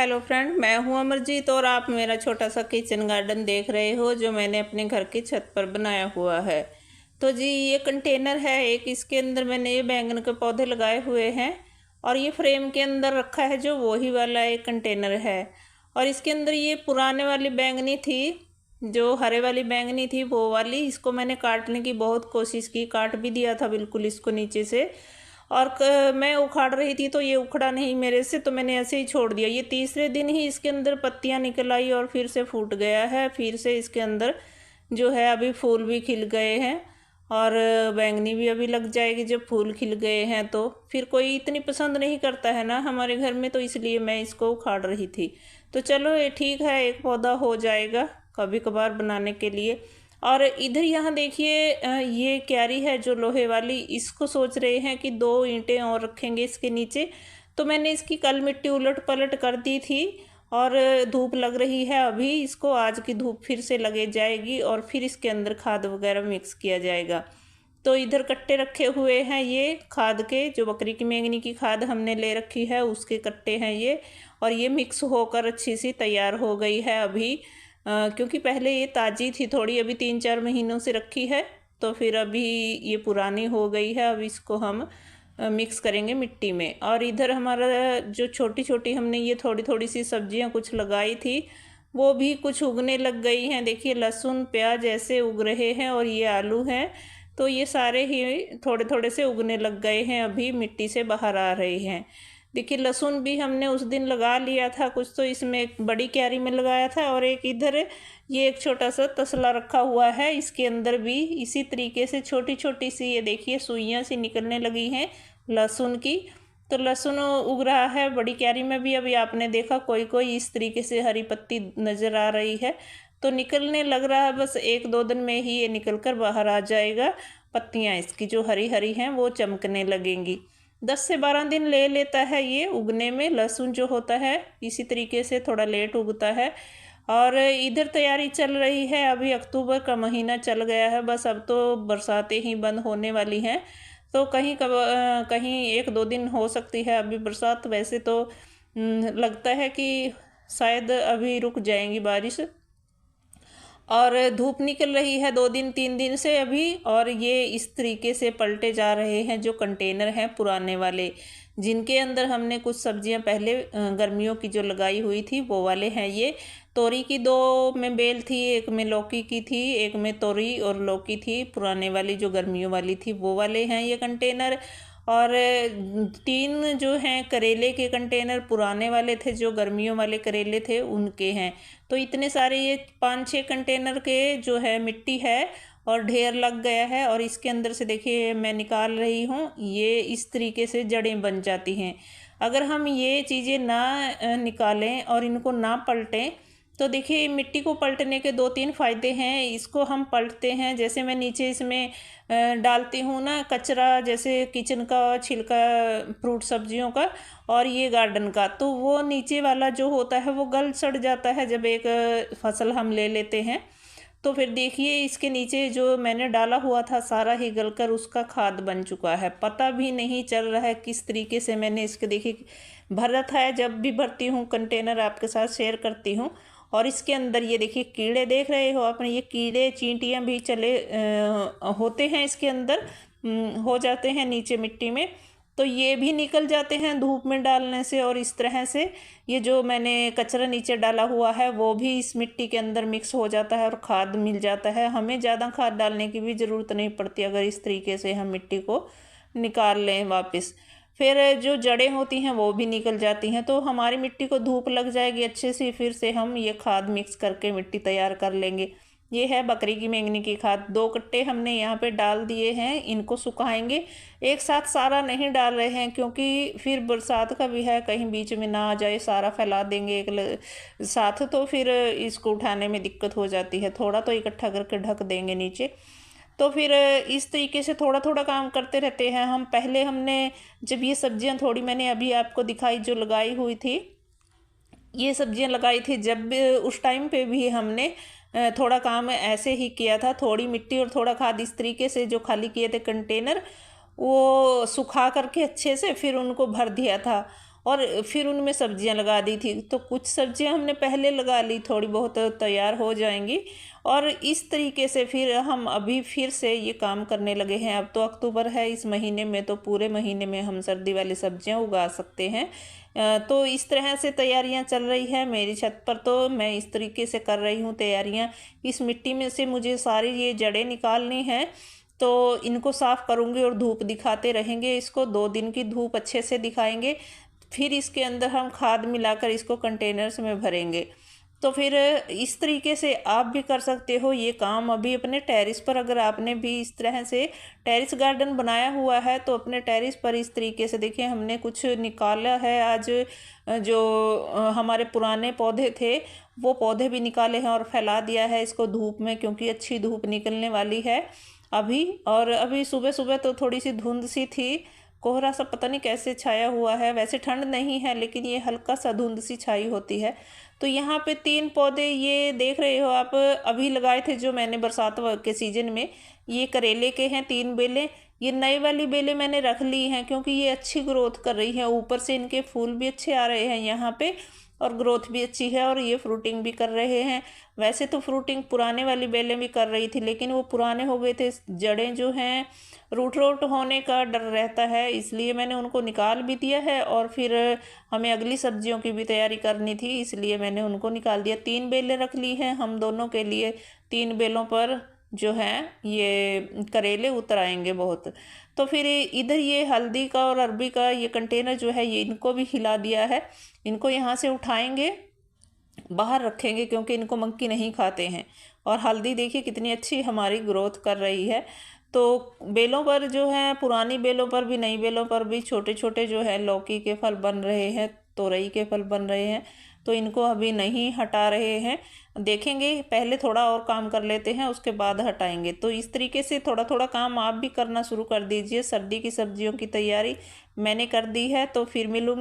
Hello friend, मैं हूं अमरजीत और आप मेरा छोटा सा किचन गार्डन देख रहे हो जो मैंने अपने घर की छत पर बनाया हुआ है। तो जी ये कंटेनर है एक, इसके अंदर मैंने ये बैंगन के पौधे लगाए हुए हैं और ये फ्रेम के अंदर रखा है जो वही वाला एक कंटेनर है। और इसके अंदर ये पुराने वाली बैंगनी थी, जो हरे वाली बैंगनी थी वो वाली, इसको मैंने काटने की बहुत कोशिश की, काट भी दिया था बिल्कुल इसको नीचे से। और मैं उखाड़ रही थी तो ये उखड़ा नहीं मेरे से, तो मैंने ऐसे ही छोड़ दिया। ये तीसरे दिन ही इसके अंदर पत्तियां निकल आई और फिर से फूट गया है। फिर से इसके अंदर जो है अभी फूल भी खिल गए हैं और बैंगनी भी अभी लग जाएगी जब फूल खिल गए हैं। तो फिर कोई इतनी पसंद नहीं करता है ना हमारे घर में, तो इसलिए मैं इसको उखाड़ रही थी। तो चलो ये ठीक है, एक पौधा हो जाएगा कभी कभार बनाने के लिए। और इधर यहाँ देखिए ये क्यारी है जो लोहे वाली, इसको सोच रहे हैं कि 2 ईंटें और रखेंगे इसके नीचे। तो मैंने इसकी कल मिट्टी उलट पलट कर दी थी और धूप लग रही है अभी, इसको आज की धूप फिर से लगे जाएगी और फिर इसके अंदर खाद वगैरह मिक्स किया जाएगा। तो इधर कट्टे रखे हुए हैं ये खाद के, जो बकरी की मेंगनी की खाद हमने ले रखी है उसके कट्टे हैं ये। और ये मिक्स होकर अच्छी सी तैयार हो गई है अभी, क्योंकि पहले ये ताज़ी थी थोड़ी, अभी 3-4 महीनों से रखी है तो फिर अभी ये पुरानी हो गई है। अब इसको हम मिक्स करेंगे मिट्टी में। और इधर हमारा जो छोटी छोटी हमने ये थोड़ी थोड़ी सी सब्जियां कुछ लगाई थी वो भी कुछ उगने लग गई हैं। देखिए लहसुन प्याज ऐसे उग रहे हैं और ये आलू हैं, तो ये सारे ही थोड़े थोड़े से उगने लग गए हैं, अभी मिट्टी से बाहर आ रहे हैं। देखिए लहसुन भी हमने उस दिन लगा लिया था कुछ, तो इसमें एक बड़ी क्यारी में लगाया था और एक इधर ये एक छोटा सा तसला रखा हुआ है, इसके अंदर भी इसी तरीके से छोटी छोटी सी ये देखिए सुइयां सी निकलने लगी हैं लहसुन की। तो लहसुन उग रहा है बड़ी क्यारी में भी। अभी आपने देखा कोई कोई इस तरीके से हरी पत्ती नज़र आ रही है, तो निकलने लग रहा है, बस 1-2 दिन में ही ये निकल कर बाहर आ जाएगा। पत्तियाँ इसकी जो हरी हरी हैं वो चमकने लगेंगी। 10 से 12 दिन ले लेता है ये उगने में। लहसुन जो होता है इसी तरीके से थोड़ा लेट उगता है। और इधर तैयारी चल रही है, अभी अक्टूबर का महीना चल गया है, बस अब तो बरसातें ही बंद होने वाली हैं। तो कहीं 1-2 दिन हो सकती है अभी बरसात, वैसे तो लगता है कि शायद अभी रुक जाएंगी बारिश। और धूप निकल रही है 2-3 दिन से अभी, और ये इस तरीके से पलटे जा रहे हैं जो कंटेनर हैं पुराने वाले, जिनके अंदर हमने कुछ सब्जियां पहले गर्मियों की जो लगाई हुई थी वो वाले हैं ये। तोरी की 2 में बेल थी, एक में लौकी की थी, एक में तोरी और लौकी थी, पुराने वाली जो गर्मियों वाली थी वो वाले हैं ये कंटेनर। और 3 जो हैं करेले के कंटेनर पुराने वाले थे, जो गर्मियों वाले करेले थे उनके हैं। तो इतने सारे ये 5-6 कंटेनर के जो है मिट्टी है और ढेर लग गया है। और इसके अंदर से देखिए मैं निकाल रही हूँ, ये इस तरीके से जड़ें बन जाती हैं। अगर हम ये चीज़ें ना निकालें और इनको ना पलटें, तो देखिए मिट्टी को पलटने के 2-3 फ़ायदे हैं। इसको हम पलटते हैं, जैसे मैं नीचे इसमें डालती हूँ ना कचरा, जैसे किचन का छिलका फ्रूट सब्जियों का और ये गार्डन का, तो वो नीचे वाला जो होता है वो गल सड़ जाता है जब एक फसल हम ले लेते हैं। तो फिर देखिए इसके नीचे जो मैंने डाला हुआ था सारा ही गलकर उसका खाद बन चुका है, पता भी नहीं चल रहा है किस तरीके से मैंने इसके देखिए भर रखा है। जब भी भरती हूँ कंटेनर आपके साथ शेयर करती हूँ। और इसके अंदर ये देखिए कीड़े देख रहे हो आपने, ये कीड़े चींटियाँ भी चले होते हैं इसके अंदर, हो जाते हैं नीचे मिट्टी में, तो ये भी निकल जाते हैं धूप में डालने से। और इस तरह से ये जो मैंने कचरा नीचे डाला हुआ है वो भी इस मिट्टी के अंदर मिक्स हो जाता है और खाद मिल जाता है। हमें ज़्यादा खाद डालने की भी ज़रूरत नहीं पड़ती अगर इस तरीके से हम मिट्टी को निकाल लें वापस। फिर जो जड़ें होती हैं वो भी निकल जाती हैं, तो हमारी मिट्टी को धूप लग जाएगी अच्छे से, फिर से हम ये खाद मिक्स करके मिट्टी तैयार कर लेंगे। ये है बकरी की मेंगनी की खाद। 2 कट्टे हमने यहाँ पे डाल दिए हैं, इनको सुखाएंगे। एक साथ सारा नहीं डाल रहे हैं क्योंकि फिर बरसात का भी है, कहीं बीच में ना आ जाए, सारा फैला देंगे एक साथ तो फिर इसको उठाने में दिक्कत हो जाती है। थोड़ा तो इकट्ठा करके ढक देंगे नीचे। तो फिर इस तरीके से थोड़ा थोड़ा काम करते रहते हैं हम। पहले हमने जब ये सब्जियां थोड़ी मैंने अभी आपको दिखाई जो लगाई हुई थी, ये सब्जियां लगाई थी, जब उस टाइम पे भी हमने थोड़ा काम ऐसे ही किया था। थोड़ी मिट्टी और थोड़ा खाद इस तरीके से जो खाली किए थे कंटेनर, वो सुखा करके अच्छे से फिर उनको भर दिया था। और फिर उनमें सब्जियां लगा दी थी। तो कुछ सब्जियां हमने पहले लगा ली, थोड़ी बहुत तैयार हो जाएंगी, और इस तरीके से फिर हम अभी फिर से ये काम करने लगे हैं। अब तो अक्टूबर है, इस महीने में तो पूरे महीने में हम सर्दी वाली सब्जियां उगा सकते हैं। तो इस तरह से तैयारियां चल रही है मेरी छत पर। तो मैं इस तरीके से कर रही हूँ तैयारियां। इस मिट्टी में से मुझे सारी ये जड़ें निकालनी हैं, तो इनको साफ़ करूँगी और धूप दिखाते रहेंगे इसको। 2 दिन की धूप अच्छे से दिखाएंगे, फिर इसके अंदर हम खाद मिलाकर इसको कंटेनर्स में भरेंगे। तो फिर इस तरीके से आप भी कर सकते हो ये काम अभी अपने टेरिस पर। अगर आपने भी इस तरह से टेरिस गार्डन बनाया हुआ है तो अपने टेरिस पर इस तरीके से, देखिए हमने कुछ निकाला है आज, जो हमारे पुराने पौधे थे वो पौधे भी निकाले हैं और फैला दिया है इसको धूप में, क्योंकि अच्छी धूप निकलने वाली है अभी। और अभी सुबह सुबह तो थोड़ी सी धुंध सी थी, कोहरा सा पता नहीं कैसे छाया हुआ है। वैसे ठंड नहीं है लेकिन ये हल्का सा धुंध सी छाई होती है। तो यहाँ पे 3 पौधे ये देख रहे हो आप, अभी लगाए थे जो मैंने बरसात के सीजन में। ये करेले के हैं 3 बेलें। ये नई वाली बेलें मैंने रख ली हैं क्योंकि ये अच्छी ग्रोथ कर रही हैं, ऊपर से इनके फूल भी अच्छे आ रहे हैं यहाँ पे, और ग्रोथ भी अच्छी है, और ये फ्रूटिंग भी कर रहे हैं। वैसे तो फ्रूटिंग पुराने वाली बेलें भी कर रही थी, लेकिन वो पुराने हो गए थे, जड़ें जो हैं रूट रोट होने का डर रहता है, इसलिए मैंने उनको निकाल भी दिया है। और फिर हमें अगली सब्जियों की भी तैयारी करनी थी, इसलिए मैंने उनको निकाल दिया। 3 बेलें रख ली हैं हम दोनों के लिए। 3 बेलों पर जो है ये करेले उतर आएंगे बहुत। तो फिर इधर ये हल्दी का और अरबी का ये कंटेनर जो है, ये इनको भी हिला दिया है। इनको यहाँ से उठाएंगे, बाहर रखेंगे, क्योंकि इनको मंकी नहीं खाते हैं। और हल्दी देखिए कितनी अच्छी हमारी ग्रोथ कर रही है। तो बेलों पर जो है, पुरानी बेलों पर भी नई बेलों पर भी छोटे छोटे जो है लौकी के फल बन रहे हैं, तोरई के फल बन रहे हैं। तो इनको अभी नहीं हटा रहे हैं, देखेंगे, पहले थोड़ा और काम कर लेते हैं उसके बाद हटाएंगे। तो इस तरीके से थोड़ा थोड़ा काम आप भी करना शुरू कर दीजिए। सर्दी की सब्जियों की तैयारी मैंने कर दी है। तो फिर मिलूँगी।